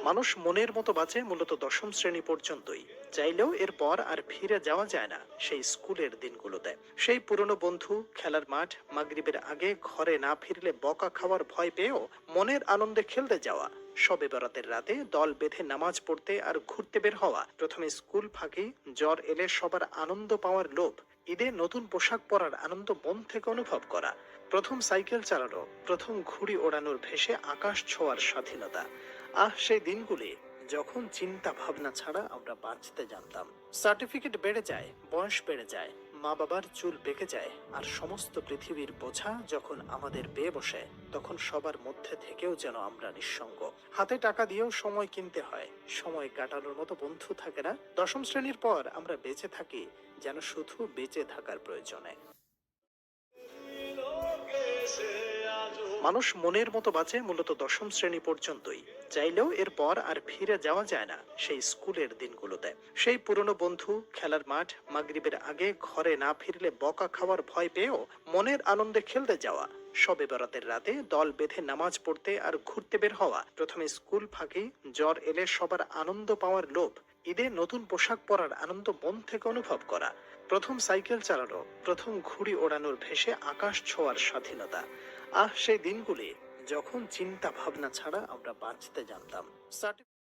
মানুষ মনের মতো বাঁচে মূলত দশম শ্রেণী পর্যন্তই। চাইলেও এরপর আর ফিরে যাওয়া যায় না সেই স্কুলের দিনগুলোতে। সেই পুরনো বন্ধু, খেলার মাঠ, মাগরিবের আগে ঘরে না ফিরলে বকা খাওয়ার ভয় পেয়েও মনের আনন্দে খেলতে যাওয়া, শবে বরাতের রাতে দল বেঁধে নামাজ পড়তে আর ঘুরতে বের হওয়া, প্রথমে স্কুল ফাঁকি, জ্বর এলে সবার আনন্দ পাওয়ার লোভ, ঈদে নতুন পোশাক পরার আনন্দ মন থেকে অনুভব করা, প্রথম সাইকেল চালানো, প্রথম ঘুড়ি ওড়ানোর ভেসে আকাশ ছোঁয়ার স্বাধীনতা। সেই দিনগুলি যখন চিন্তা ভাবনা ছাড়া আমরা বাঁচতে জানতাম। সার্টিফিকেট বেড়ে যায়, বয়স বেড়ে যায়, মা বাবার চুল পেকে যায়, আর সমস্ত পৃথিবীর বোঝা যখন আমাদের পেয়ে বসে, তখন সবার মধ্যে থেকেও যেন আমরা নিঃসঙ্গ। হাতে টাকা দিয়েও সময় কিনতে হয়, সময় কাটানোর মতো বন্ধু থাকে না। দশম শ্রেণীর পর আমরা বেঁচে থাকি যেন শুধু বেঁচে থাকার প্রয়োজনে। মানুষ মনের মতো বাঁচে মূলত দশম শ্রেণী পর্যন্তই। চাইলেও এরপর আর ফিরে যাওয়া যায় না সেই স্কুলের দিনগুলোতে। সেই পুরনো বন্ধু, খেলার মাঠ, মাগরিবের আগে ঘরে না ফিরলে বকা খাওয়ার ভয় পেয়েও মনের আনন্দে খেলতে যাওয়া, শবে বরাতের রাতে দল বেঁধে নামাজ পড়তে আর ঘুরতে বের হওয়া, প্রথমে স্কুল ফাঁকি, জ্বর এলে সবার আনন্দ পাওয়ার লোভ, ঈদে নতুন পোশাক পরার আনন্দ মন থেকে অনুভব করা, প্রথম সাইকেল চালানো, প্রথম ঘুড়ি ওড়ানোর ভেসে আকাশ ছোঁয়ার স্বাধীনতা। সেই দিনগুলি যখন চিন্তা ভাবনা ছাড়া আমরা বাঁচতে জানতাম।